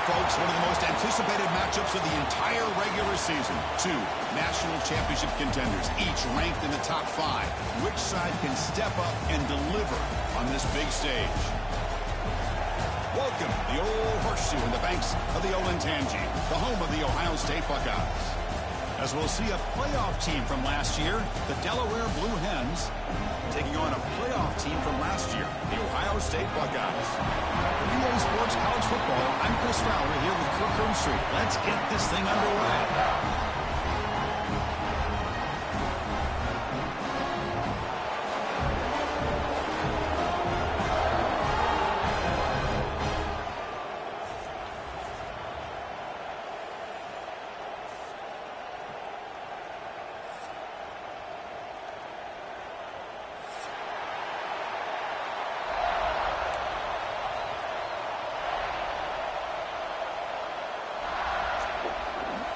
folks, one of the most anticipated matchups of the entire regular season. Two national championship contenders, each ranked in the top 5. Which side can step up and deliver on this big stage? Welcome to the old horseshoe in the banks of the Olentangy, the home of the Ohio State Buckeyes. As we'll see a playoff team from last year, the Delaware Blue Hens, taking on a playoff team from last year, the Ohio State Buckeyes. For EA Sports College Football, I'm Chris Fowler here with Kirk Herbstreit. Let's get this thing underway.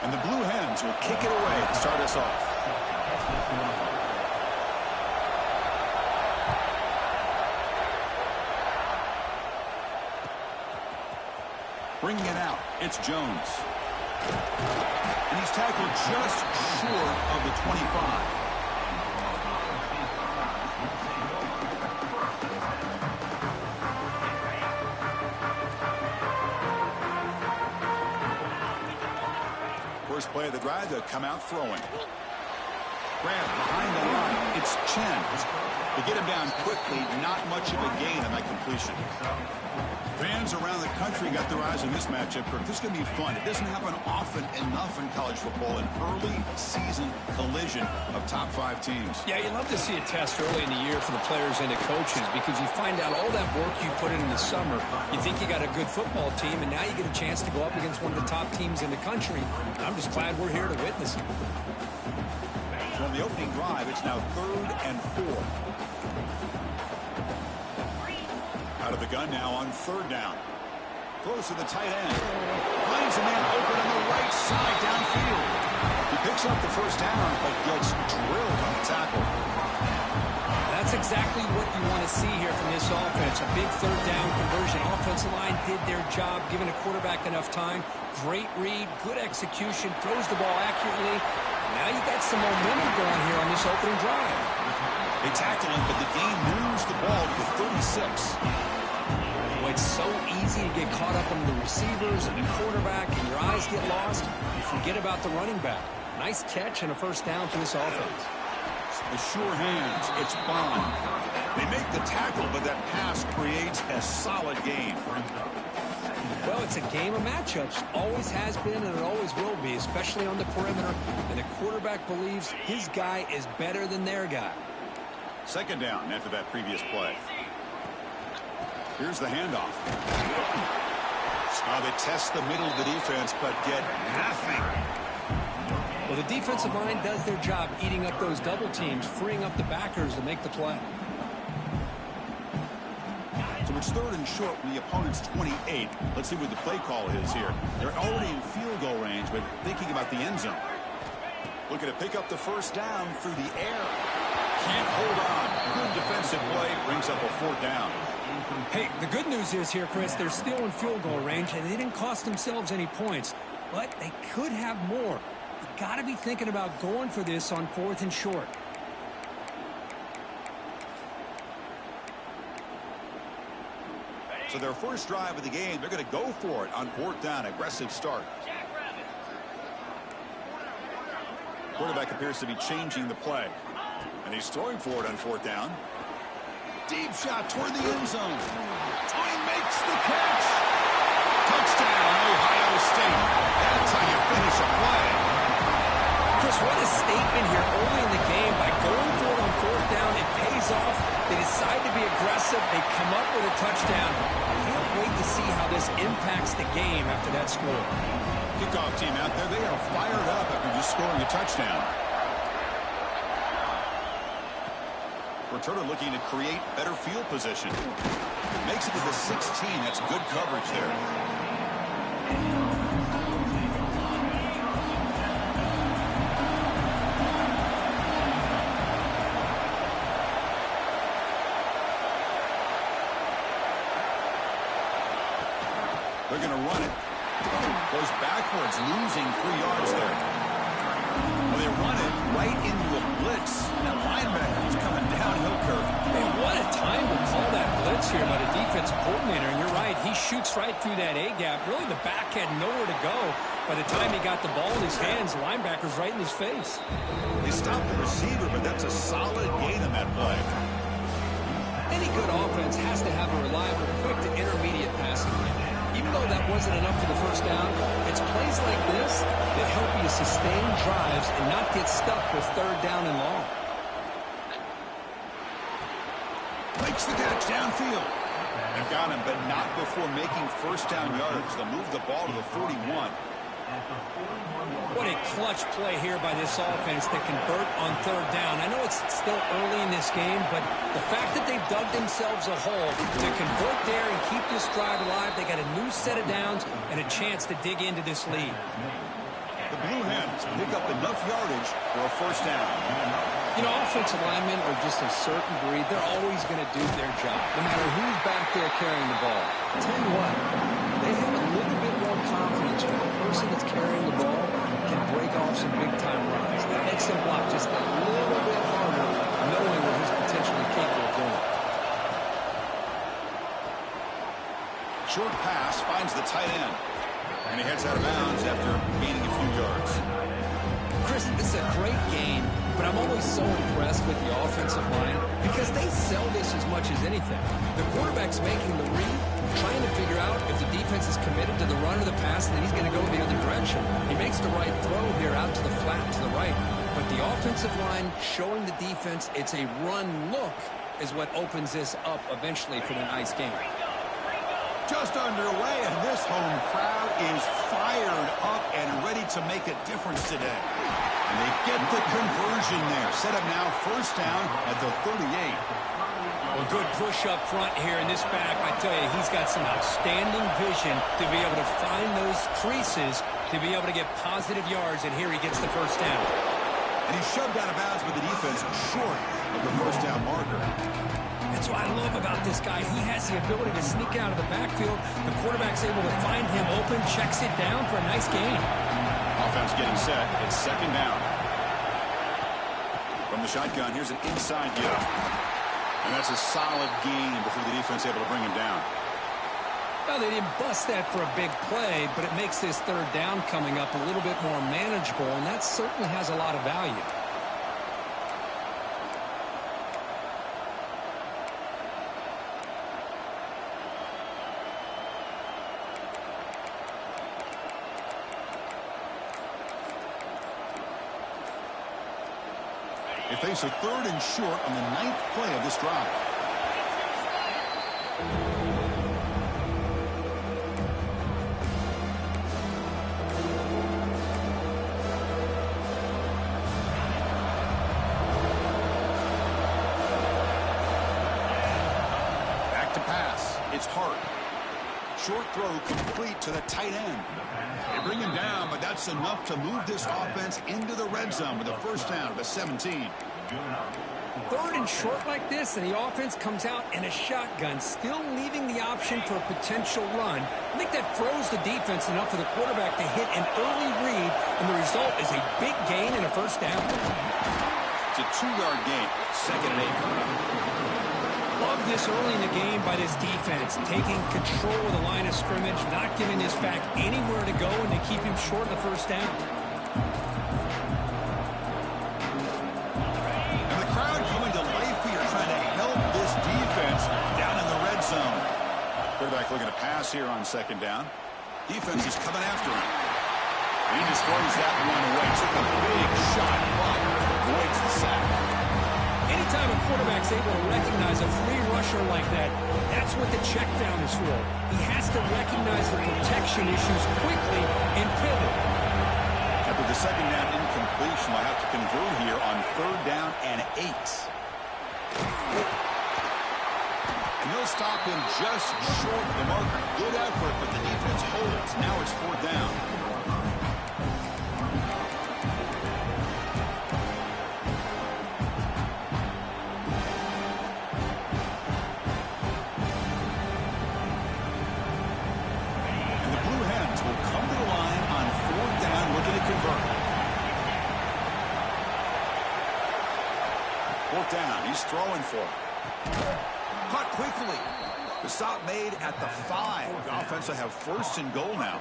And the Blue Hens will kick it away to start us off. Bringing it out, it's Jones. And he's tackled just short of the 25. First play of the drive, they'll come out throwing. Grant behind the line. It's Chen. They get him down quickly. Not much of a gain on that completion. Fans around the country got their eyes on this matchup. This is going to be fun. It doesn't happen often enough in college football, an early season collision of top 5 teams. Yeah, you love to see a test early in the year for the players and the coaches because you find out all that work you put in the summer. You think you got a good football team, and now you get a chance to go up against one of the top teams in the country. I'm just glad we're here to witness it. From the opening drive, it's now 3rd and 4. Out of the gun now on 3rd down. Throws to the tight end. Finds a man open on the right side downfield. He picks up the first down, but gets drilled on the tackle. That's exactly what you want to see here from this offense. A big 3rd down conversion. Offensive line did their job, giving a quarterback enough time. Great read, good execution, throws the ball accurately. Now you got some momentum going here on this opening drive. They tackle him, but the gain moves the ball to the 36. Boy, it's so easy to get caught up on the receivers and the quarterback, and your eyes get lost. You forget about the running back. Nice catch and a first down for this offense. The sure hands, it's Bond. They make the tackle, but that pass creates a solid gain. Well, it's a game of matchups. Always has been and it always will be, especially on the perimeter. And the quarterback believes his guy is better than their guy. 2nd down after that previous play. Here's the handoff. They test the middle of the defense, but get nothing. Well, the defensive line does their job eating up those double teams, freeing up the backers to make the play. So it's 3rd and short from the opponent's 28. Let's see what the play call is here. They're already in field goal range, but thinking about the end zone. Looking to pick up the first down through the air. Can't hold on. Good defensive play brings up a 4th down. Hey, the good news is here, Chris, they're still in field goal range, and they didn't cost themselves any points, but they could have more. You got to be thinking about going for this on 4th and short. So their first drive of the game, they're going to go for it on 4th down. Aggressive start. Quarterback appears to be changing the play. And he's throwing for it on 4th down. Deep shot toward the end zone. Oh, he makes the catch. Touchdown, Ohio State. That's how you finish a play. Chris, what a statement here early in the game. By going for it on 4th down, it pays off. They decide to be aggressive. They come up with a touchdown. I can't wait to see how this impacts the game after that score. Kickoff team out there, they are fired up after just scoring a touchdown. Returner looking to create better field position. Makes it to the 16. That's good coverage there. They're going to run it. Goes backwards, losing 3 yards there. Well, they run it right into a blitz. That linebacker was coming downhill curve. Man, what a time to call that blitz here by the defensive coordinator. And you're right, he shoots right through that A-gap. Really, the back had nowhere to go. By the time he got the ball in his hands, the linebacker's right in his face. He stopped the receiver, but that's a solid gain on that play. Any good offense has to have a reliable, quick to intermediate passing game. Even though that wasn't enough for the first down, it's plays like this that help you sustain drives and not get stuck with 3rd down and long. Makes the catch downfield. They've got him, but not before making 1st down yards. They'll move the ball to the 41. What a clutch play here by this offense to convert on 3rd down. I know it's still early in this game, but the fact that they've dug themselves a hole to convert there and keep this drive alive, they got a new set of downs and a chance to dig into this lead. The Blue Hens pick up enough yardage for a 1st down. You know, offensive linemen are just a certain breed. They're always going to do their job, no matter who's back there carrying the ball. I'll tell you what, they have a little bit more confidence when the person that's carrying the ball can break off some big-time runs. That makes them block just a little bit harder, knowing what he's potentially capable of doing. Short pass finds the tight end. And he heads out of bounds after gaining a few yards. Chris, this is a great game, but I'm always so impressed with the offensive line because they sell this as much as anything. The quarterback's making the read, trying to figure out if the defense is committed to the run or the pass, and then he's going to go the other direction. He makes the right throw here out to the flat to the right. But the offensive line showing the defense it's a run look is what opens this up eventually for the nice game. Just underway, and this home crowd is fired up and ready to make a difference today. And they get the conversion there. Set up now 1st down at the 38. Well, good push up front here in this back. I tell you, he's got some outstanding vision to be able to find those creases, to be able to get positive yards, and here he gets the 1st down. And he's shoved out of bounds with the defense short of the 1st down marker. That's what I love about this guy. He has the ability to sneak out of the backfield. The quarterback's able to find him open, checks it down for a nice gain. Offense getting set. It's 2nd down. From the shotgun, here's an inside give. And that's a solid gain before the defense able to bring him down. Well, they didn't bust that for a big play, but it makes this 3rd down coming up a little bit more manageable, and that certainly has a lot of value. They face a 3rd and short on the 9th play of this drive. Back to pass. It's Hart. Short throw complete to the tight end. They bring him down, but that's enough to move this offense into the red zone with a 1st down at the 17. 3rd and short like this, and the offense comes out in a shotgun, still leaving the option for a potential run. I think that throws the defense enough for the quarterback to hit an early read, and the result is a big gain and a 1st down. It's a 2-yard gain, 2nd and 8. Love this early in the game by this defense, taking control of the line of scrimmage, not giving this back anywhere to go, and they keep him short of the 1st down. And the crowd coming to life here, trying to help this defense down in the red zone. Quarterback looking to pass here on 2nd down. Defense is coming after him. He destroys that one away. Took a big shot, but avoids the sack. Anytime a quarterback's able to recognize a free rusher like that, that's what the check down is for. He has to recognize the protection issues quickly and pivot. After the 2nd down incompletion, they'll have to convert here on 3rd down and 8. And they'll stop him just short of the marker. Good effort, but the defense holds. Now it's 4th down. Fourth down. He's throwing for it. Caught quickly. The stop made at the 5. The offense will have first and goal now.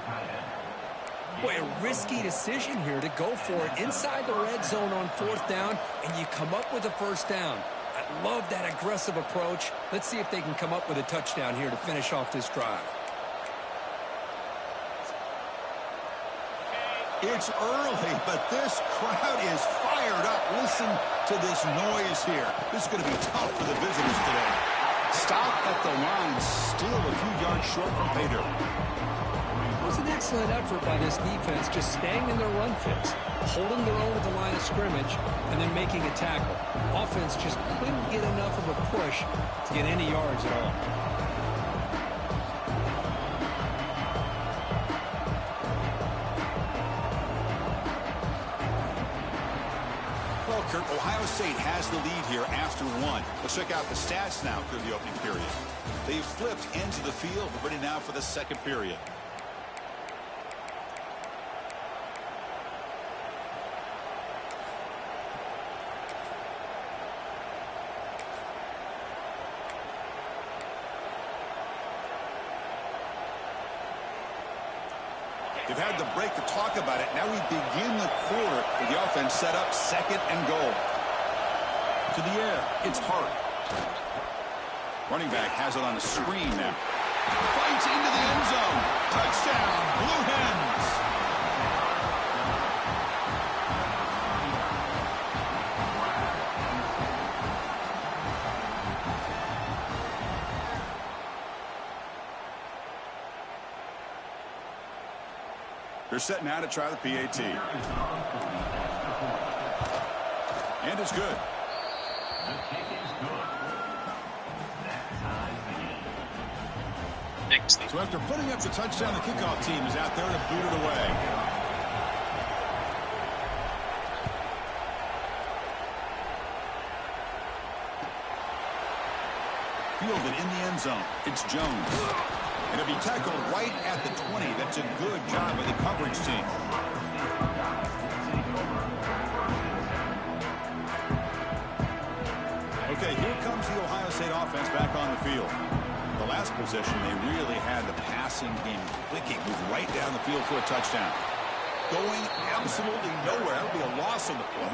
Boy, a risky decision here to go for it inside the red zone on fourth down, and you come up with a first down. I love that aggressive approach. Let's see if they can come up with a touchdown here to finish off this drive. It's early, but this crowd is fired up. Listen to this noise here. This is going to be tough for the visitors today. Stop at the line, still a few yards short from pay dirt. It was an excellent effort by this defense, just staying in their run fits, holding their own at the line of scrimmage, and then making a tackle. Offense just couldn't get enough of a push to get any yards at all. Well, Kurt, Ohio State has the lead here after 1. Let's check out the stats now through the opening period. They've flipped into the field, ready now for the second period. They've had the break to talk about it. Now we begin the quarter with the offense set up second and goal. To the air, it's Hart. Running back has it on a screen now. Fights into the end zone. Touchdown, Blue Hens. They're set now to try the PAT. And it's good. So after putting up the touchdown, the kickoff team is out there to boot it away. Fielded in the end zone. It's Jones. And it'll be tackled right at the 20. That's a good job by the coverage team. Okay, here comes the Ohio State offense back on the field. The last possession, they really had the passing game clicking. Moved right down the field for a touchdown. Going absolutely nowhere. It'll be a loss on the play.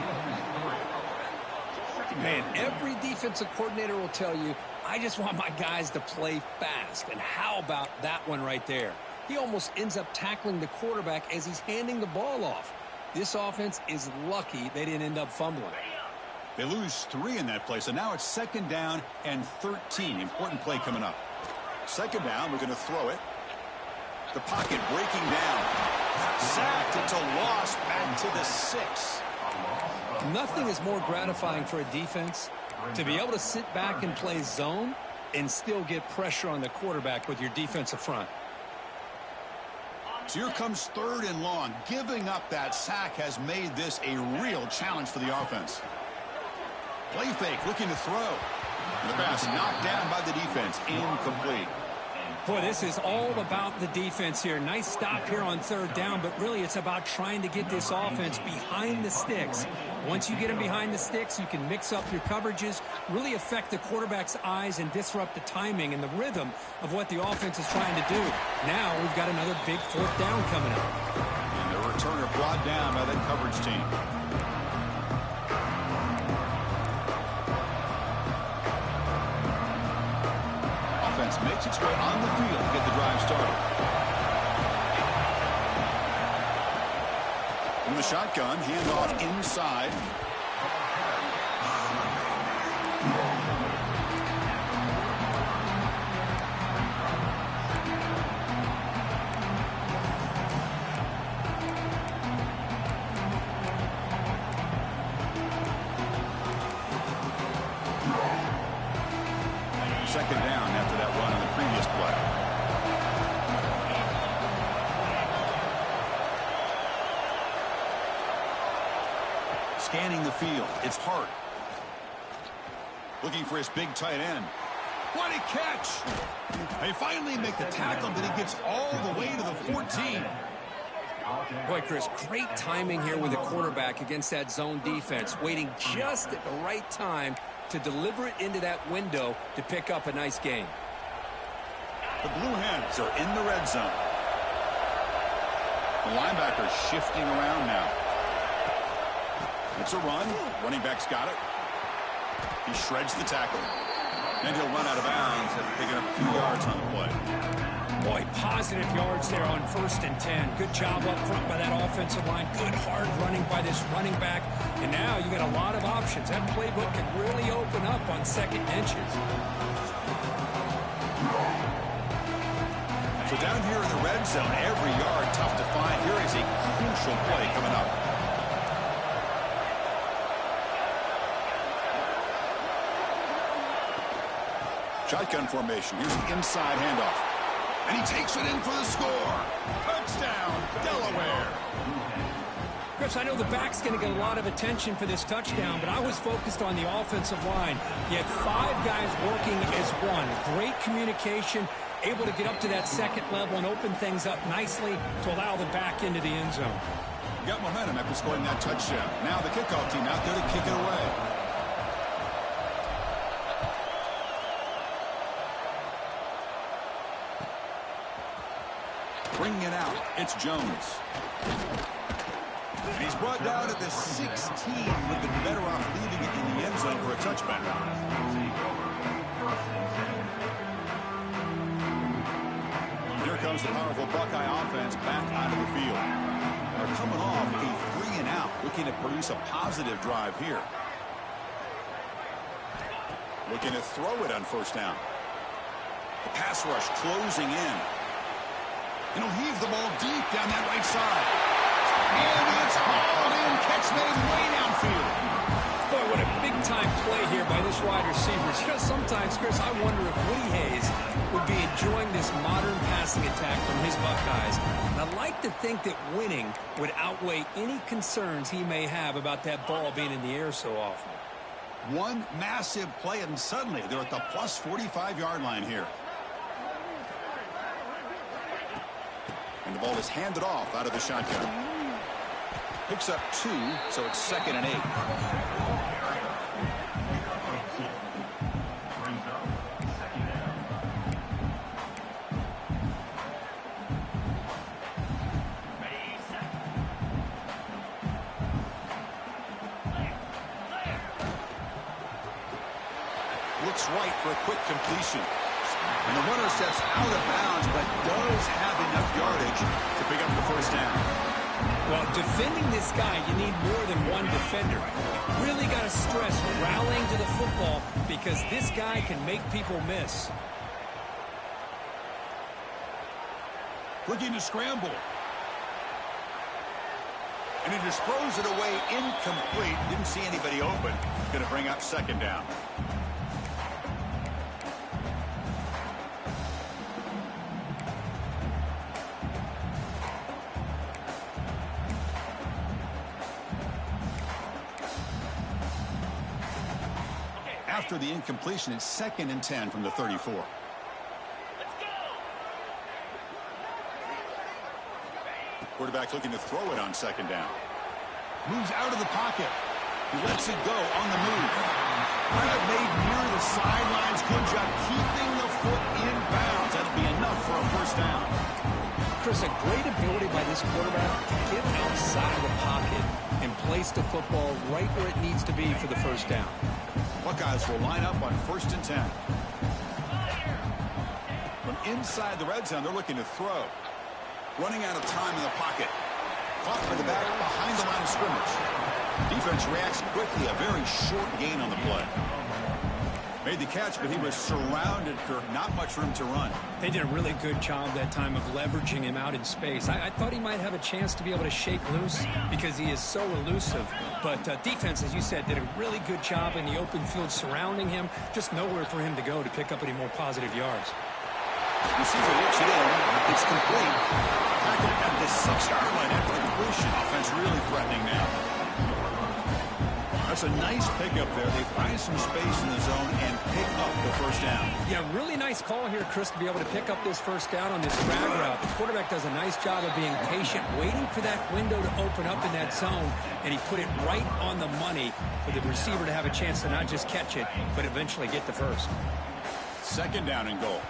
Man, every defensive coordinator will tell you, I just want my guys to play fast. And how about that one right there? He almost ends up tackling the quarterback as he's handing the ball off. This offense is lucky they didn't end up fumbling. They lose 3 in that play, so now it's second down and 13. Important play coming up. Second down, we're going to throw it. The pocket breaking down. Sacked. It's a loss back to the 6. Nothing is more gratifying for a defense to be able to sit back and play zone and still get pressure on the quarterback with your defensive front. So here comes third and long. Giving up that sack has made this a real challenge for the offense. Play fake, looking to throw. And the pass knocked down by the defense. Incomplete. Boy, this is all about the defense here. Nice stop here on third down, but really it's about trying to get this offense behind the sticks. Once you get them behind the sticks, you can mix up your coverages, really affect the quarterback's eyes and disrupt the timing and the rhythm of what the offense is trying to do. Now we've got another big fourth down coming up. And the returner brought down by that coverage team. Offense makes its way on the field to get the drive started. In the shotgun, handoff inside. Second down after that run on the previous play. Scanning the field, it's Hart. Looking for his big tight end. What a catch! They finally make the tackle, but he gets all the way to the 14. Boy, Chris, great timing here with the quarterback against that zone defense, waiting just at the right time to deliver it into that window to pick up a nice gain. The Blue Hens are in the red zone. The linebacker shifting around now. It's a run. Running back's got it. He shreds the tackle. And he'll run out of bounds after picking up 2 yards on the play. Boy, positive yards there on 1st and 10. Good job up front by that offensive line. Good hard running by this running back. And now you got a lot of options. That playbook can really open up on 2nd inches. So down here in the red zone, every yard tough to find. Here is a crucial play coming up. Shotgun formation. Here's an inside handoff. And he takes it in for the score. Touchdown, Delaware. Chris, I know the back's going to get a lot of attention for this touchdown, but I was focused on the offensive line. You had 5 guys working as one. Great communication, able to get up to that 2nd level and open things up nicely to allow the back into the end zone. You got momentum after scoring that touchdown. Now the kickoff team out there to kick it away. Bringing it out, it's Jones. And he's brought down at the 16. Would have been better off leaving it in the end zone for a touchback. Here comes the powerful Buckeye offense back onto the field. They're coming off a 3-and-out, looking to produce a positive drive here. Looking to throw it on 1st down. The pass rush closing in. And he'll heave the ball deep down that right side. And it's hauled in. Catch made way downfield. Boy, what a big-time play here by this wide receiver. You know, sometimes, Chris, I wonder if Woody Hayes would be enjoying this modern passing attack from his Buckeyes. And I'd like to think that winning would outweigh any concerns he may have about that ball being in the air so often. One massive play, and suddenly they're at the plus 45-yard line here. And the ball is handed off out of the shotgun. Picks up 2, so it's 2nd and 8. Looks right for a quick completion. And the runner steps out of bounds, but does have enough yardage to pick up the 1st down. Well, defending this guy, you need more than one defender. You really got to stress rallying to the football because this guy can make people miss. Looking to scramble. And he just throws it away incomplete. Didn't see anybody open. Going to bring up 2nd down. After the incompletion, it's 2nd and 10 from the 34. Quarterback looking to throw it on 2nd down. Moves out of the pocket. He lets it go on the move. Kind of made near the sidelines. Good job keeping the foot in bounds. That'll be enough for a 1st down. Chris, a great ability by this quarterback to get outside of the pocket and place the football right where it needs to be for the 1st down. Buckeyes will line up on 1st and 10. From inside the red zone, they're looking to throw. Running out of time in the pocket. Caught by the back behind the line of scrimmage. Defense reacts quickly. A very short gain on the play. Made the catch, but he was surrounded for not much room to run. They did a really good job that time of leveraging him out in space. I thought he might have a chance to be able to shake loose because he is so elusive. But defense, as you said, did a really good job in the open field surrounding him. Just nowhere for him to go to pick up any more positive yards. Receiver looks it in. It's complete. Back at the 6-yard line after the completion. Offense really threatening now. That's a nice pickup there. They find some space in the zone and pick up the first down. Yeah, really nice call here, Chris, to be able to pick up this first down on this drag route. The quarterback does a nice job of being patient, waiting for that window to open up in that zone, and he put it right on the money for the receiver to have a chance to not just catch it, but eventually get the first. Second down and goal.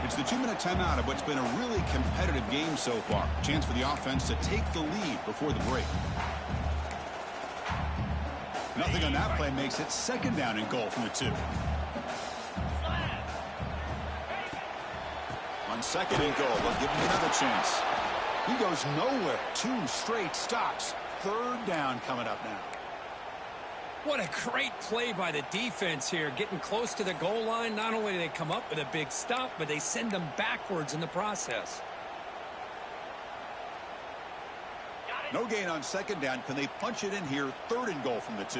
It's the 2-minute timeout of what's been a really competitive game so far. Chance for the offense to take the lead before the break. Nothing on that play makes it second down and goal from the 2. On second and goal, they'll give him another chance. He goes nowhere. 2 straight stops. Third down coming up now. What a great play by the defense here. Getting close to the goal line, not only do they come up with a big stop, but they send them backwards in the process. No gain on second down. Can they punch it in here? Third and goal from the 2.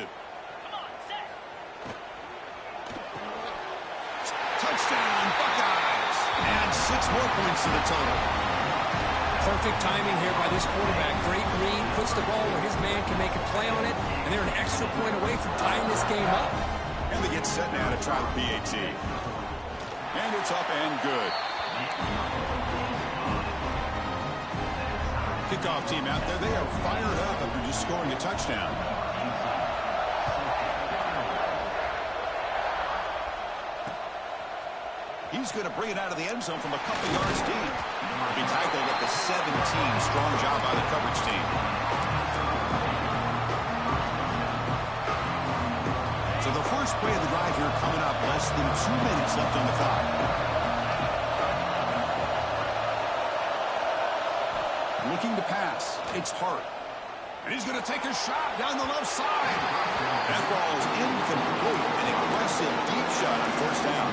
Touchdown, Buckeyes! And 6 more points to the total. Perfect timing here by this quarterback. Great read, puts the ball where his man can make a play on it, and they're an extra point away from tying this game up. And they get set now to try the PAT. And it's up and good. Kickoff team out there, they are fired up after just scoring a touchdown. He's going to bring it out of the end zone from a couple yards deep. He tackled at the 17. Strong job by the coverage team. So the first play of the drive here coming up. Less than 2 minutes left on the clock. Looking to pass. It's Hart. And he's going to take a shot down the left side. That ball is incomplete. An aggressive deep shot on first down.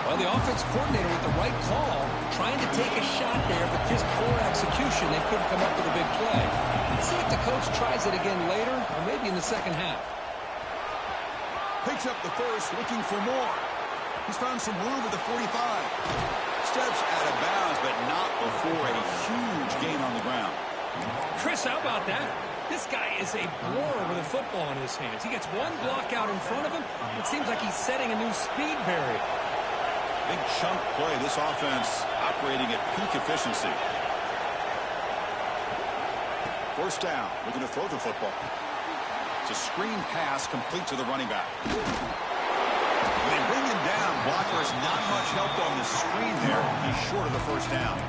Well, the offense coordinator with the right call, trying to take a shot there, but just poor execution. They couldn't come up with a big play. Let's see if the coach tries it again later, or maybe in the second half. Picks up the first, looking for more. He's found some room at the 45. Steps out of bounds, but not before a huge gain on the ground. Chris, how about that? This guy is a blower with a football in his hands. He gets one block out in front of him. It seems like he's setting a new speed barrier. Big chunk play. This offense operating at peak efficiency. First down. Looking to throw the football. It's a screen pass complete to the running back. They bring him down. Blockers not much help on the screen there. He's short of the first down.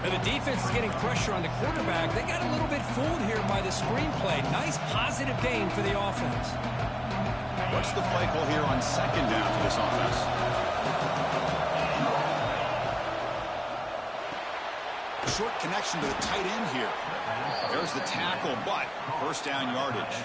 And the defense is getting pressure on the quarterback. They got a little bit fooled here by the screenplay. Nice positive gain for the offense. What's the play call here on second down for this offense? Short connection to the tight end here. There's the tackle, but first down yardage.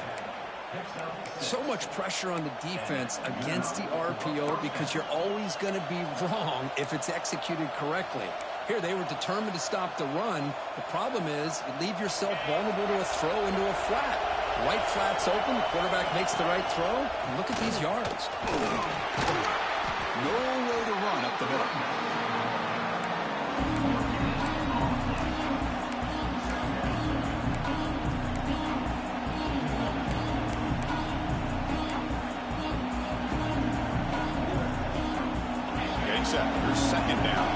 So much pressure on the defense against the RPO because you're always going to be wrong if it's executed correctly. Here, they were determined to stop the run. The problem is you leave yourself vulnerable to a throw into a flat. Right flat's open, the quarterback makes the right throw. And look at these yards. No way to run up the middle. Getting set. Here's second down.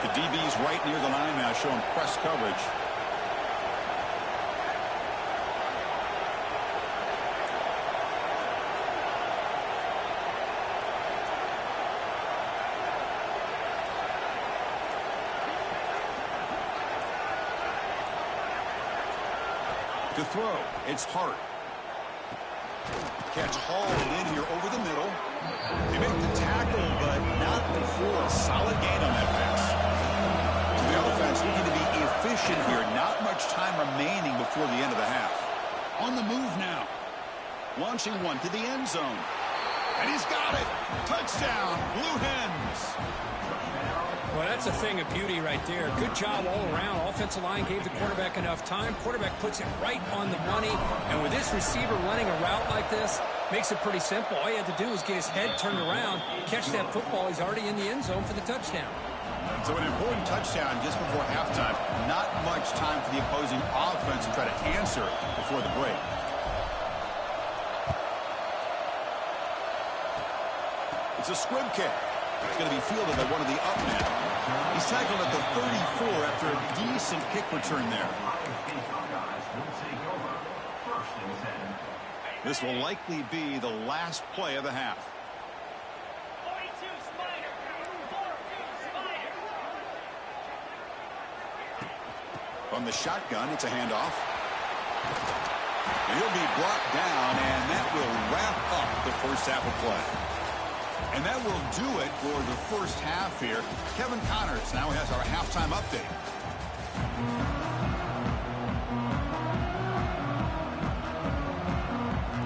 The DB's right near the line now, showing press coverage. To throw, it's Hart. Catch hauled in here over the middle. They make the tackle, but not before a solid gain on that pass. The offense looking to be efficient here. Not much time remaining before the end of the half. On the move now. Launching one to the end zone. And he's got it. Touchdown, Blue Hens. Well, that's a thing of beauty right there. Good job all around. Offensive line gave the quarterback enough time. Quarterback puts it right on the money. And with this receiver running a route like this, makes it pretty simple. All you have to do is get his head turned around, catch that football. He's already in the end zone for the touchdown. So an important touchdown just before halftime. Not much time for the opposing offense to try to answer before the break. It's a squib kick. It's going to be fielded by one of the up men. He's tackled at the 34 after a decent kick return there. This will likely be the last play of the half. From the shotgun, it's a handoff. And he'll be brought down, and that will wrap up the first half of play. And that will do it for the first half here. Kevin Connors now has our halftime update.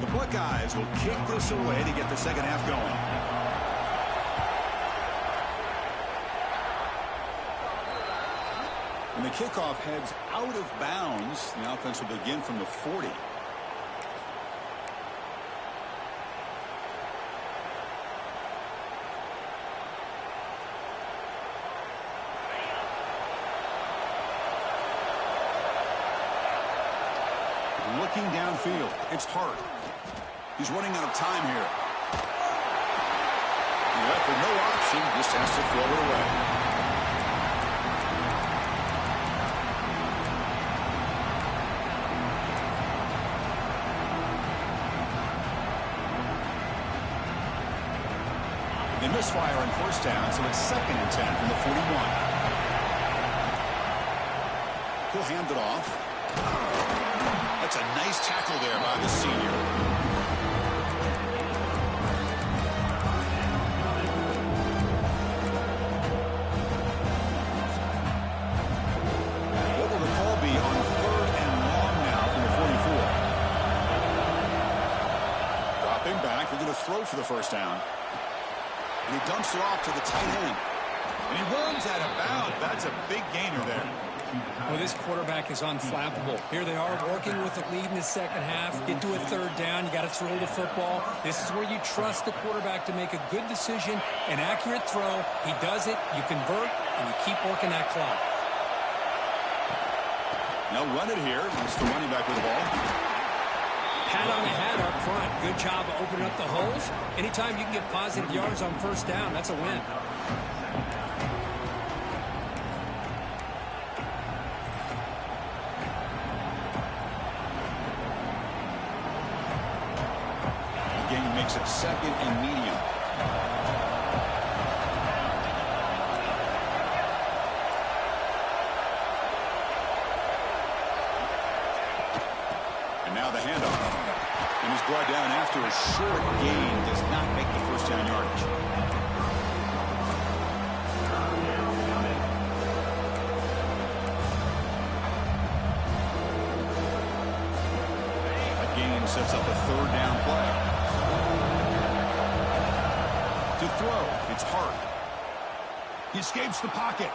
The Buckeyes will kick this away to get the second half going. And the kickoff heads out of bounds. The offense will begin from the 40. Looking downfield, it's Hart. He's running out of time here. He left with no option, just has to throw it away. They misfire on first down, so it's 2nd and 10 from the 41. He'll hand it off. That's a nice tackle there by the senior. What will the call be on 3rd and long now from the 44? Dropping back. They're going to throw for the first down. And he dumps it off to the tight end. And he runs out of bounds. That's a big gainer there. Well, this quarterback is unflappable. Here they are working with the lead in the second half. Get to a 3rd down. You got to throw the football. This is where you trust the quarterback to make a good decision, an accurate throw. He does it. You convert, and you keep working that clock. Now run it here. It's the running back with the ball. Hat on a hat up front. Good job of opening up the holes. Anytime you can get positive yards on first down, that's a win. Makes it 2nd and medium. And now the handoff. And he's brought down after a short gain. Does not make the first down yardage. That gain sets up a 3rd down play. To throw, it's Hart. He escapes the pocket.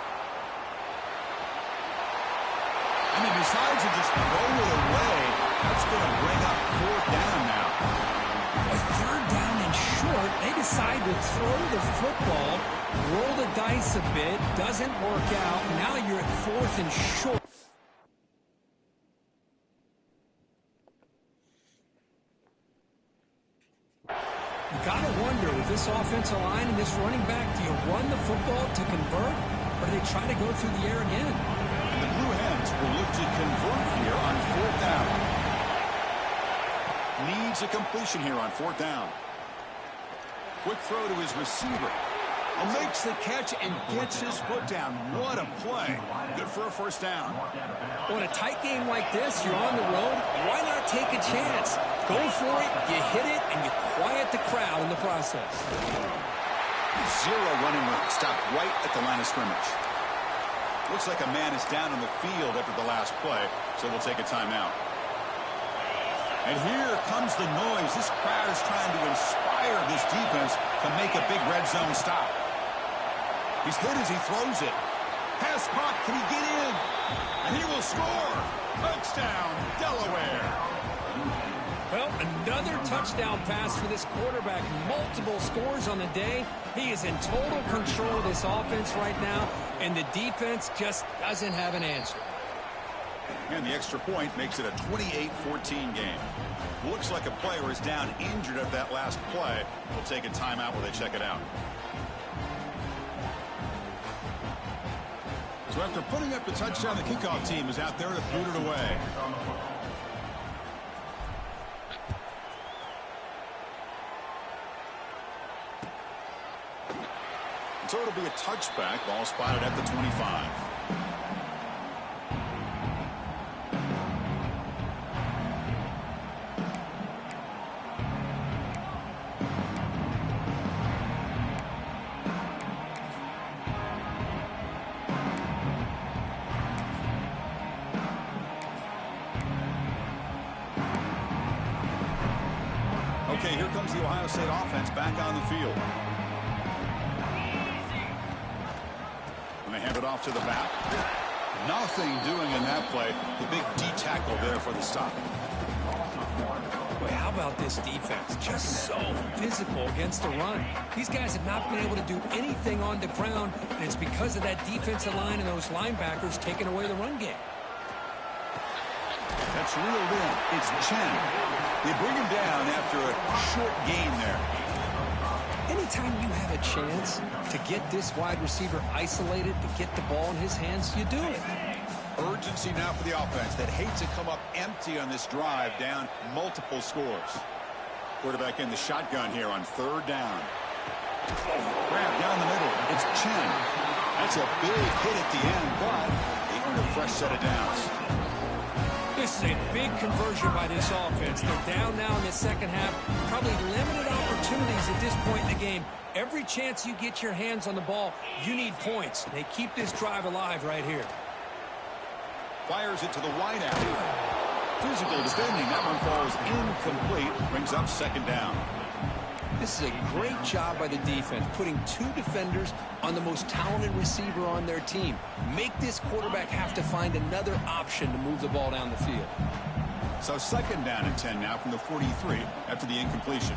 And he decides to just throw it away. That's going to bring up 4th down now. A 3rd down and short. They decide to throw the football, roll the dice a bit, doesn't work out. Now you're at 4th and short. You got to wonder, with this offensive line and this running back, do you run the football to convert, or do they try to go through the air again? And the Blue Hens will look to convert here on 4th down. Needs a completion here on 4th down. Quick throw to his receiver. Makes the catch and gets his foot down. What a play. Good for a first down. Well, in a tight game like this, you're on the road. Why not take a chance? Go for it, you hit it, and you quiet the crowd in the process. 0 running room. Stopped right at the line of scrimmage. Looks like a man is down on the field after the last play, so we'll take a timeout. And here comes the noise. This crowd is trying to inspire this defense to make a big red zone stop. He's hit as he throws it. Pass caught. Can he get in? And he will score. Touchdown, Delaware. Well, another touchdown pass for this quarterback. Multiple scores on the day. He is in total control of this offense right now, and the defense just doesn't have an answer. And the extra point makes it a 28-14 game. Looks like a player is down injured at that last play. We'll take a timeout while they check it out. So after putting up the touchdown, the kickoff team is out there to boot it away. So it'll be a touchback. Ball spotted at the 25. Okay, here comes the Ohio State offense back on the field. And they hand it off to the back. Nothing doing in that play. The big D tackle there for the stop. Boy, how about this defense? Just so physical against the run. These guys have not been able to do anything on the ground, and it's because of that defensive line and those linebackers taking away the run game. That's reeled in. It's Chen. They bring him down after a short gain there. Anytime you have a chance to get this wide receiver isolated, to get the ball in his hands, you do it. Urgency now for the offense that hates to come up empty on this drive, down multiple scores. Quarterback in the shotgun here on third down. Grab down the middle. It's Chen. That's a big hit at the end, but they earn a fresh set of downs. This is a big conversion by this offense. They're down now in the second half. Probably limited opportunities at this point in the game. Every chance you get your hands on the ball, you need points. They keep this drive alive right here. Fires it to the wideout. Physical defending. That one falls incomplete. Brings up second down. This is a great job by the defense, putting two defenders on the most talented receiver on their team. Make this quarterback have to find another option to move the ball down the field. So second down and 10 now from the 43 after the incompletion.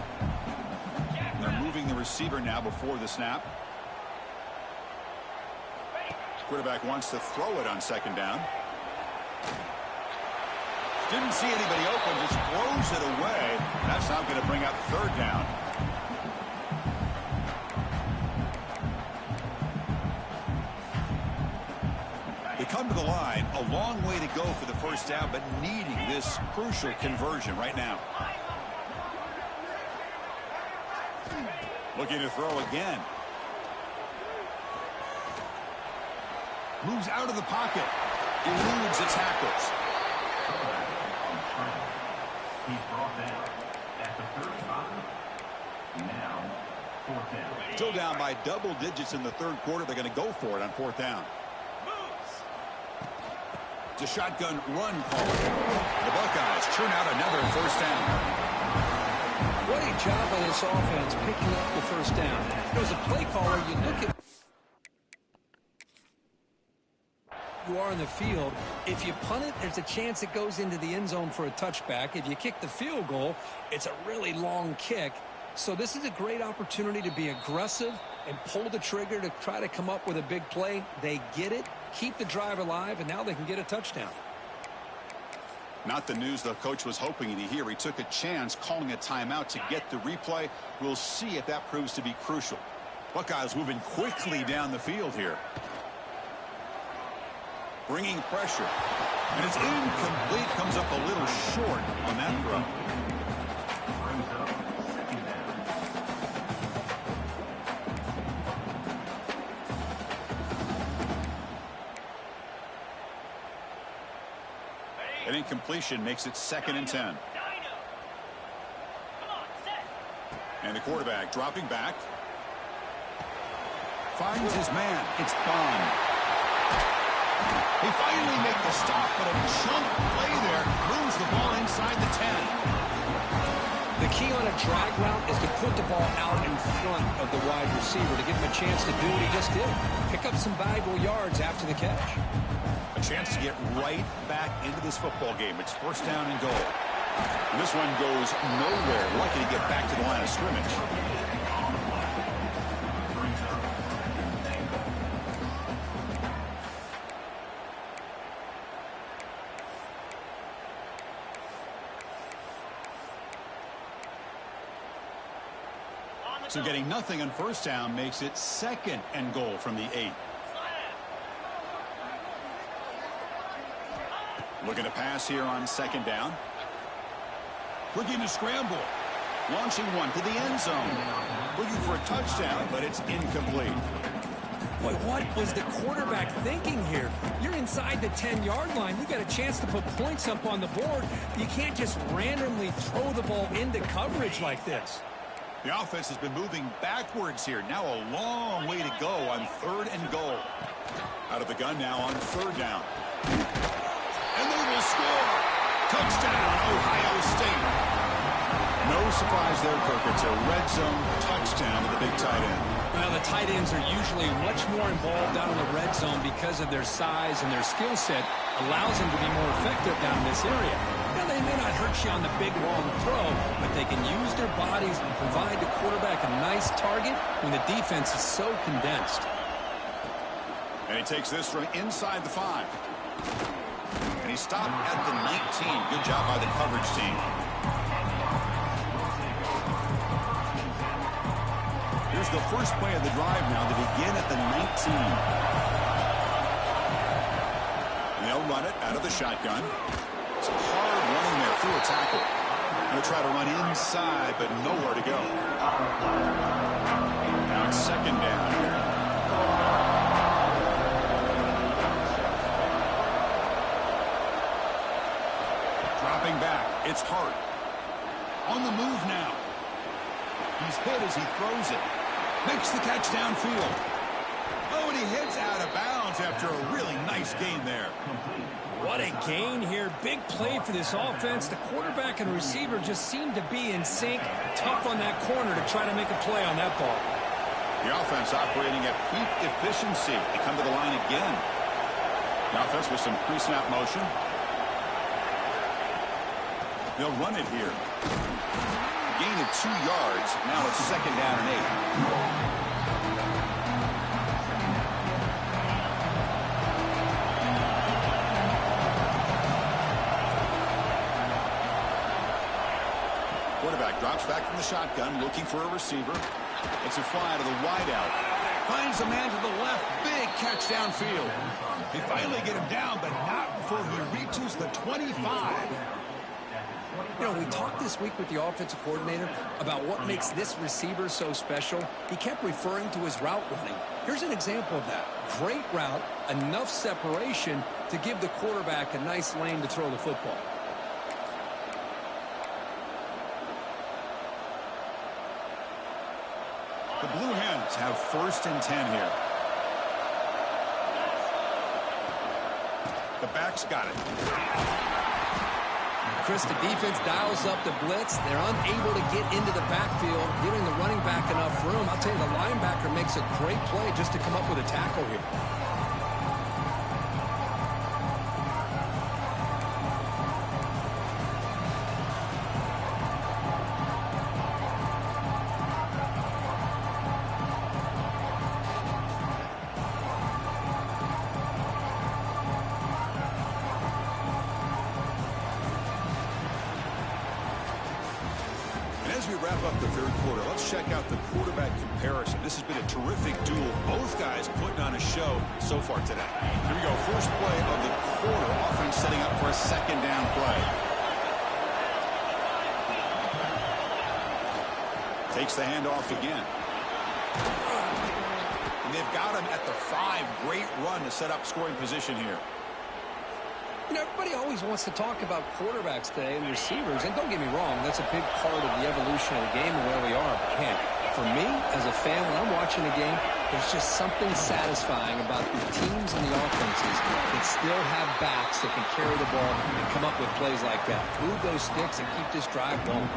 And they're moving the receiver now before the snap. Quarterback wants to throw it on second down. Didn't see anybody open, just throws it away. That's not going to bring up third down. They come to the line, a long way to go for the first down, but needing this crucial conversion right now. Looking to throw again. Moves out of the pocket. Eludes the tackles. He's brought down at the 35. Now, fourth down. Still down by double digits in the third quarter. They're going to go for it on fourth down. It's a shotgun run call. The Buckeyes churn out another first down. What a job by this offense picking up the first down. As a play caller, you look at you are in the field. If you punt it, there's a chance it goes into the end zone for a touchback. If you kick the field goal, it's a really long kick. So this is a great opportunity to be aggressive and pull the trigger to try to come up with a big play. They get it, keep the drive alive, and now they can get a touchdown. Not the news the coach was hoping to hear. He took a chance calling a timeout to get the replay. We'll see if that proves to be crucial. Buckeyes moving quickly down the field here. Bringing pressure. And it's incomplete. Comes up a little short on that throw. Brings up second down. An incompletion makes it 2nd and 10. And the quarterback dropping back. Finds his man. It's Bond. They finally make the stop, but a chunk play there moves the ball inside the 10. The key on a drag route is to put the ball out in front of the wide receiver to give him a chance to do what he just did. Pick up some valuable yards after the catch. A chance to get right back into this football game. It's first down and goal. And this one goes nowhere. Lucky to get back to the line of scrimmage. So getting nothing on first down makes it 2nd and goal from the 8. Looking to pass here on 2nd down. Looking to scramble. Launching one to the end zone. Looking for a touchdown, but it's incomplete. Boy, what was the quarterback thinking here? You're inside the 10-yard line. You got a chance to put points up on the board. You can't just randomly throw the ball into coverage like this. The offense has been moving backwards here. Now a long way to go on 3rd and goal. Out of the gun now on 3rd down. And they will score. Touchdown, Ohio State. No surprise there, Kirk. It's a red zone touchdown to the big tight end. Well, the tight ends are usually much more involved down in the red zone because of their size, and their skill set allows them to be more effective down in this area. Now, they may not hurt you on the big, long throw, but they can use their bodies and provide the quarterback a nice target when the defense is so condensed. And he takes this from inside the 5. And he stopped at the 19. Good job by the coverage team. Here's the first play of the drive now to begin at the 19. And they'll run it out of the shotgun. It's hard running there through a tackle. Going to try to run inside, but nowhere to go. Now it's 2nd down. Dropping back. It's Hart. On the move now. He's hit as he throws it. Makes the catch downfield. Oh, and he hits out of bounds after a really nice gain there. What a gain here. Big play for this offense. The quarterback and receiver just seem to be in sync. Tough on that corner to try to make a play on that ball. The offense operating at peak efficiency. They come to the line again. The offense with some pre-snap motion. They'll run it here. Gain of 2 yards. Now it's 2nd down and 8. Quarterback drops back from the shotgun, looking for a receiver. It's a fly to the wideout. Finds a man to the left. Big catch downfield. They finally get him down, but not before he reaches the 25. You know, we talked this week with the offensive coordinator about what makes this receiver so special. He kept referring to his route running. Here's an example of that. Great route, enough separation to give the quarterback a nice lane to throw the football. The Blue Hens have 1st and 10 here. The back's got it. Chris, the defense dials up the blitz. They're unable to get into the backfield, giving the running back enough room. I'll tell you, the linebacker makes a great play just to come up with a tackle here. As we wrap up the 3rd quarter, let's check out the quarterback comparison. This has been a terrific duel. Both guys putting on a show so far today. Here we go. First play of the quarter. Offense setting up for a 2nd down play. Takes the handoff again. And they've got him at the 5. Great run to set up scoring position here. You know, everybody always wants to talk about quarterbacks today and receivers, and don't get me wrong, that's a big part of the evolution of the game and where we are. But, man, for me, as a fan, when I'm watching a game, there's just something satisfying about the teams and the offenses that still have backs that can carry the ball and come up with plays like that. Move those sticks and keep this drive going.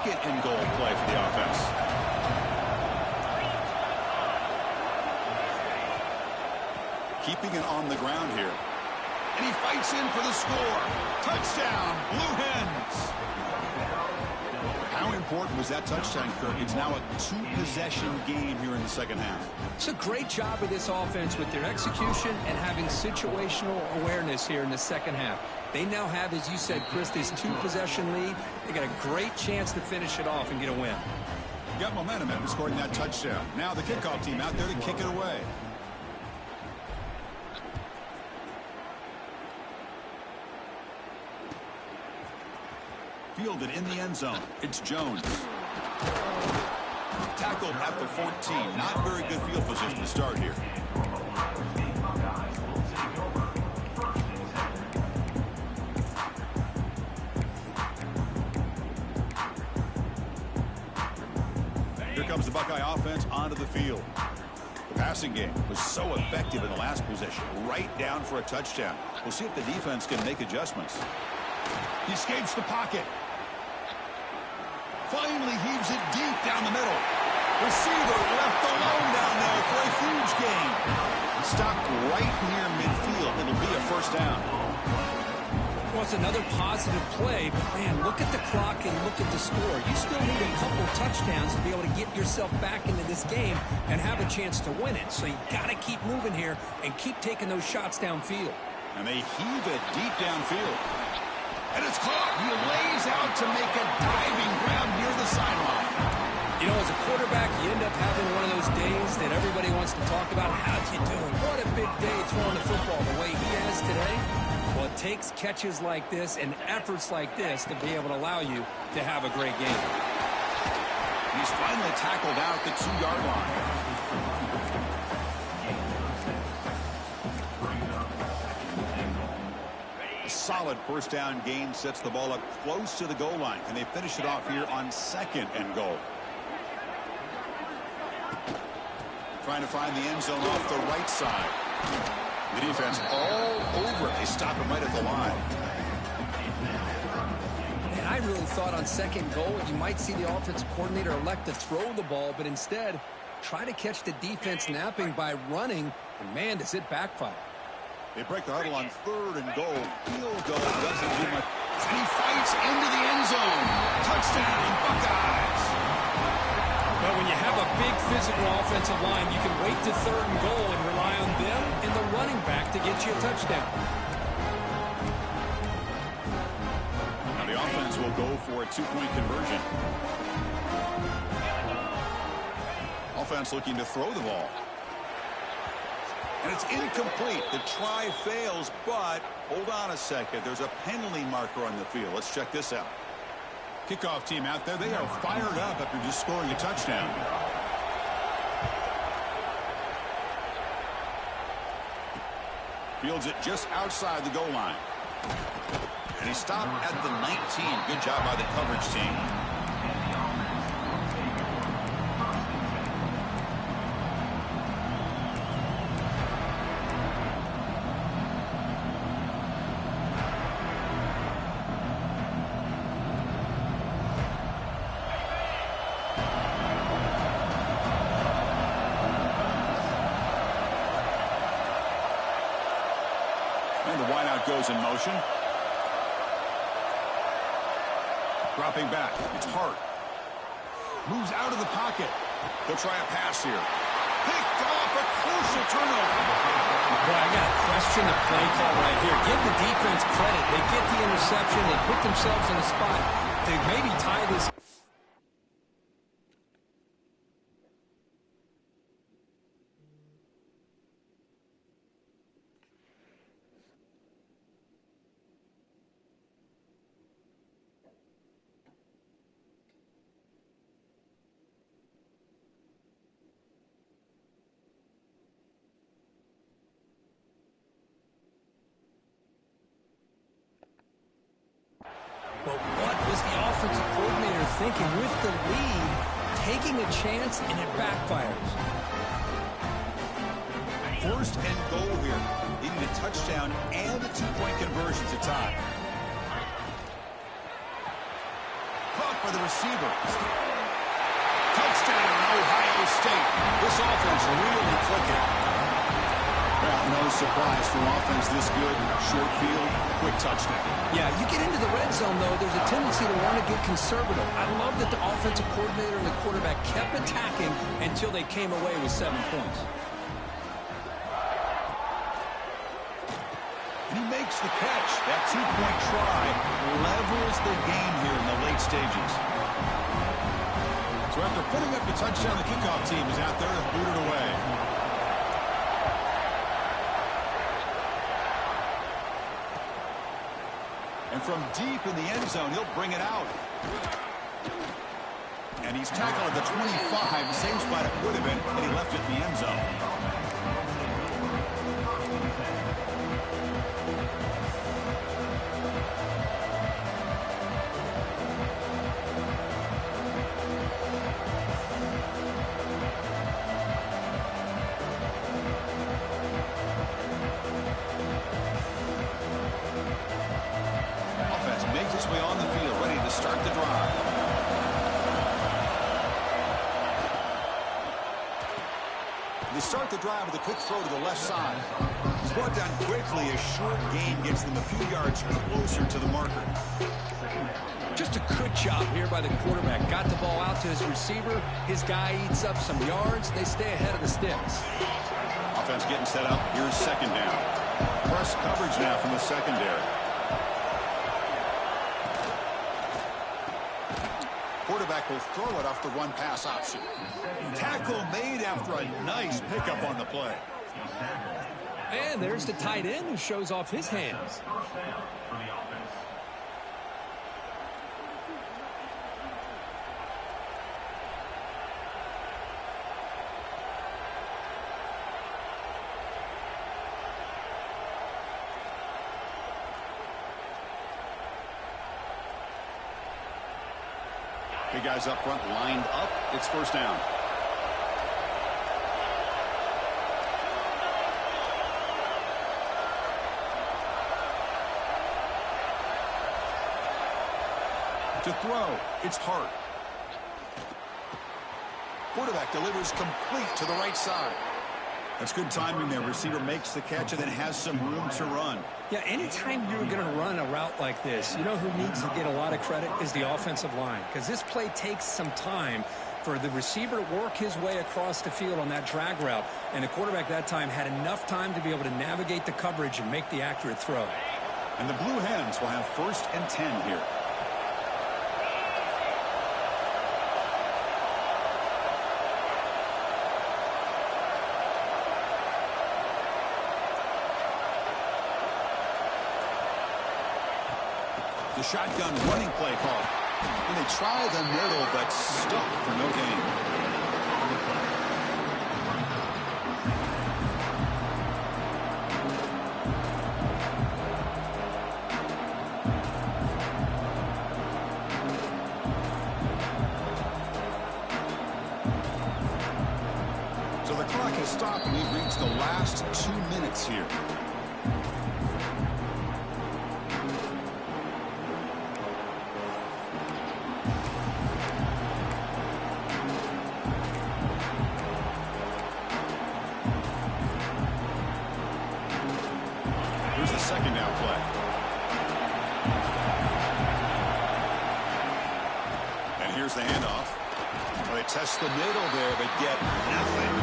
second and goal play for the offense. Keeping it on the ground here. And he fights in for the score. Touchdown, Blue Hens. How important was that touchdown, Kirk? It's now a two-possession game here in the second half. It's a great job of this offense with their execution and having situational awareness here in the second half. They now have, as you said, Chris, this two-possession lead. They got a great chance to finish it off and get a win. Got momentum after scoring that touchdown. Now the kickoff team out there to kick it away. Fielded in the end zone. It's Jones. Tackled at the 14. Not very good field position to start here. Here comes the Buckeye offense onto the field. The passing game was so effective in the last possession. Right down for a touchdown. We'll see if the defense can make adjustments. He escapes the pocket. Finally heaves it deep down the middle. Receiver left alone down there for a huge gain. Stopped right near midfield. It'll be a first down. Well, it's another positive play, but man, look at the clock and look at the score. You still need a couple touchdowns to be able to get yourself back into this game and have a chance to win it. So you got to keep moving here and keep taking those shots downfield. And they heave it deep downfield. And it's caught. He lays out to make a diving grab near the sideline. You know, as a quarterback, you end up having one of those days that everybody wants to talk about. How'd you doing? What a big day throwing the football the way he has today. Well, it takes catches like this and efforts like this to be able to allow you to have a great game. He's finally tackled out at the 2-yard line. Solid first down gain sets the ball up close to the goal line, and they finish it off here on second and goal. Trying to find the end zone off the right side. The defense all over it. They stop him right at the line. And I really thought on second goal you might see the offensive coordinator elect to throw the ball, but instead try to catch the defense napping by running, and man, does it backfire. They break the huddle on third and goal. Field goal doesn't do much. And he fights into the end zone. Touchdown, Buckeyes. But when you have a big physical offensive line, you can wait to third and goal and rely on them and the running back to get you a touchdown. Now the offense will go for a two-point conversion. Offense looking to throw the ball. And it's incomplete. The try fails, but hold on a second. There's a penalty marker on the field. Let's check this out. Kickoff team out there. They are fired up after just scoring a touchdown. Fields it just outside the goal line. And he stopped at the 19. Good job by the coverage team. And the wideout goes in motion. Dropping back. It's Hart. Moves out of the pocket. He'll try a pass here. Picked off, a crucial turnover. Boy, I got to question the play call right here. Give the defense credit. They get the interception. They put themselves in a spot to maybe tie this. But what was the offensive coordinator thinking with the lead, taking a chance, and it backfires? First and goal here. Needing a touchdown and a two-point conversion to tie. Caught by the receiver. Touchdown, Ohio State. This offense really clicking. Well, no surprise from offense this good. Short field, quick touchdown. Yeah, you get into the red zone, though, there's a tendency to want to get conservative. I love that the offensive coordinator and the quarterback kept attacking until they came away with 7 points. He makes the catch. That two-point try levels the game here in the late stages. So after putting up the touchdown, the kickoff team is out there to boot it away. And from deep in the end zone, he'll bring it out. And he's tackled at the 25, the same spot it would have been, and he left it in the end zone. Makes its way on the field, ready to start the drive. They start the drive with a quick throw to the left side. It's brought down quickly. A short gain gets them a few yards closer to the marker. Just a good job here by the quarterback. Got the ball out to his receiver. His guy eats up some yards. They stay ahead of the sticks. Offense getting set up. Here's second down. Press coverage now from the secondary. Quarterback will throw it off the run-pass option. Tackle made after a nice pickup on the play. And there's the tight end who shows off his hands. Big guys up front lined up. It's first down. To throw, it's Hart. Quarterback delivers complete to the right side. That's good timing there. Receiver makes the catch and then has some room to run. Yeah, anytime you're going to run a route like this, you know who needs to get a lot of credit is the offensive line, because this play takes some time for the receiver to work his way across the field on that drag route, and the quarterback that time had enough time to be able to navigate the coverage and make the accurate throw. And the Blue Hens will have 1st and 10 here. The shotgun running play call. And they try the middle, but stuck for no gain. So the clock has stopped, and we've reached the last 2 minutes here. Second down play. And here's the handoff. Well, they test the middle there, but get nothing.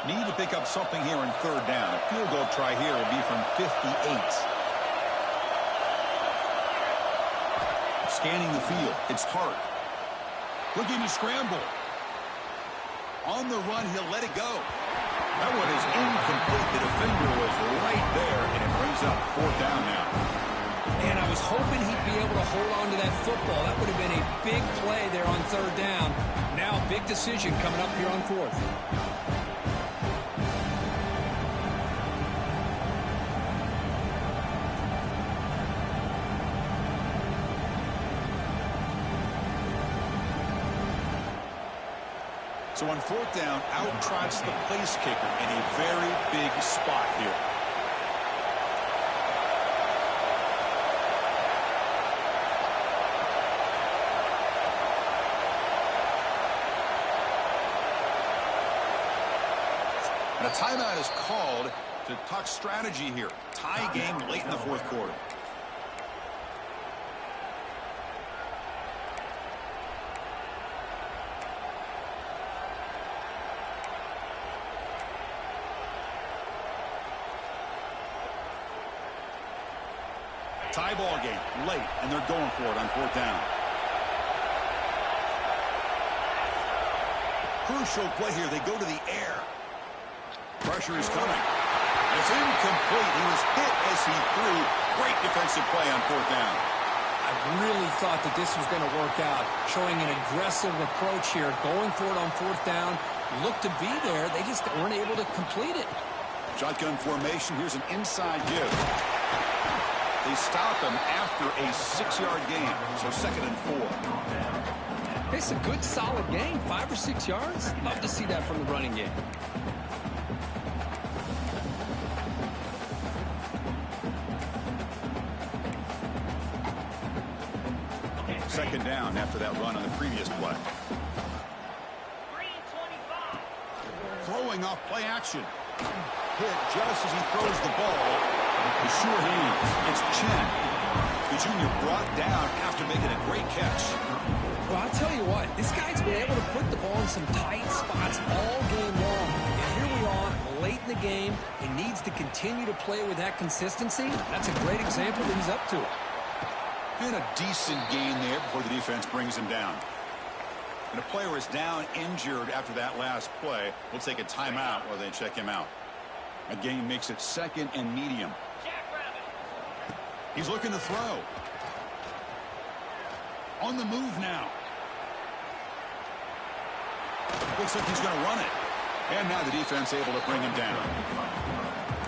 Need to pick up something here in third down. A field goal try here will be from 58. Scanning the field. It's Hart. Looking to scramble. On the run, he'll let it go. That one is incomplete. The defender was right there, and it brings up 4th down now. And I was hoping he'd be able to hold on to that football. That would have been a big play there on 3rd down. Now, big decision coming up here on 4th. So on fourth down, out trots the place kicker in a very big spot here. And a timeout is called to talk strategy here. Tie game late in the fourth quarter. Tie ball game late, and they're going for it on fourth down. Crucial play here. They go to the air. Pressure is coming. It's incomplete. He was hit as he threw. Great defensive play on fourth down. I really thought that this was going to work out, showing an aggressive approach here, going for it on fourth down. Looked to be there. They just weren't able to complete it. Shotgun formation. Here's an inside give. They stop him after a 6-yard gain, so 2nd and 4. It's a good, solid gain, 5 or 6 yards. Love to see that from the running game. Second down after that run on the previous play. Throwing off play action. Hit just as he throws the ball. The sure hands. It's Chen. The junior brought down after making a great catch. Well, I'll tell you what, this guy's been able to put the ball in some tight spots all game long. And here we are, late in the game. He needs to continue to play with that consistency. That's a great example that he's up to it. And a decent gain there before the defense brings him down. And a player is down injured after that last play. We'll take a timeout while they check him out. A gain makes it 2nd and medium. He's looking to throw. On the move now. Looks like he's going to run it. And now the defense able to bring him down.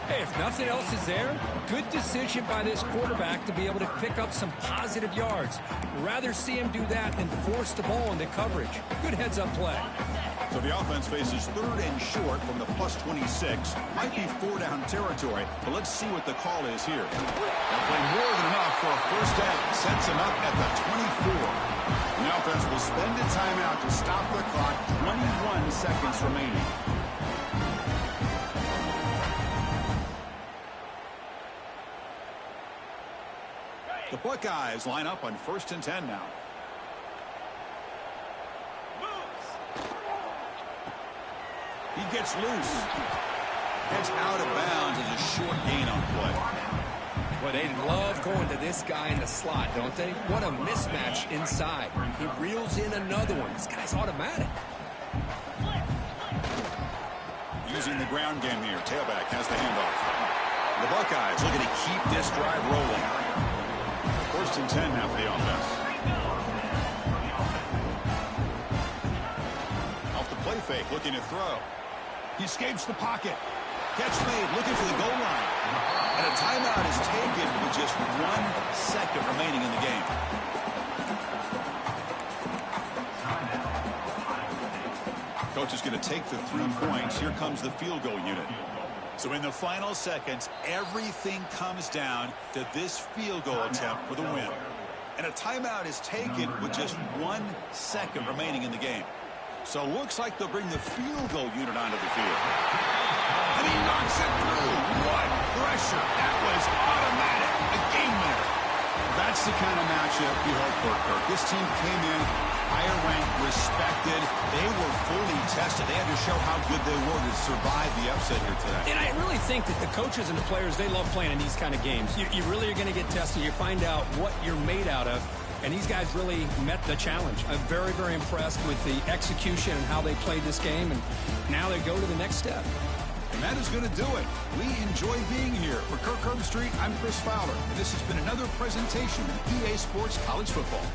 Hey, if nothing else is there, good decision by this quarterback to be able to pick up some positive yards. Rather see him do that than force the ball into coverage. Good heads-up play. So the offense faces 3rd and short from the +26. Might be 4-down territory, but let's see what the call is here. They'll play more than enough for a first down. Sets him up at the 24. And the offense will spend a timeout to stop the clock. 21 seconds remaining. The Buckeyes line up on 1st and 10 now. He gets loose. Gets out of bounds as a short gain on play. Well, they love going to this guy in the slot, don't they? What a mismatch inside. He reels in another one. This guy's automatic. Using the ground game here. Tailback has the handoff. The Buckeyes looking to keep this drive rolling. 1st and 10 now for the offense. Off the play fake, looking to throw. He escapes the pocket. Catch made, looking for the goal line. And a timeout is taken with just 1 second remaining in the game. Coach is going to take the 3 points. Here comes the field goal unit. So in the final seconds, everything comes down to this field goal attempt for the win. And a timeout is taken with just 1 second remaining in the game. So looks like they'll bring the field goal unit onto the field. And he knocks it through. What pressure. That was automatic. A game winner. That's the kind of matchup you hope for, Kirk. This team came in higher ranked, respected. They were fully tested. They had to show how good they were to survive the upset here today. And I really think that the coaches and the players, they love playing in these kind of games. You really are going to get tested. You find out what you're made out of. And these guys really met the challenge. I'm very, very impressed with the execution and how they played this game. And now they go to the next step. And that is going to do it. We enjoy being here. For Kirk Herbstreit, I'm Chris Fowler. And this has been another presentation of EA Sports College Football.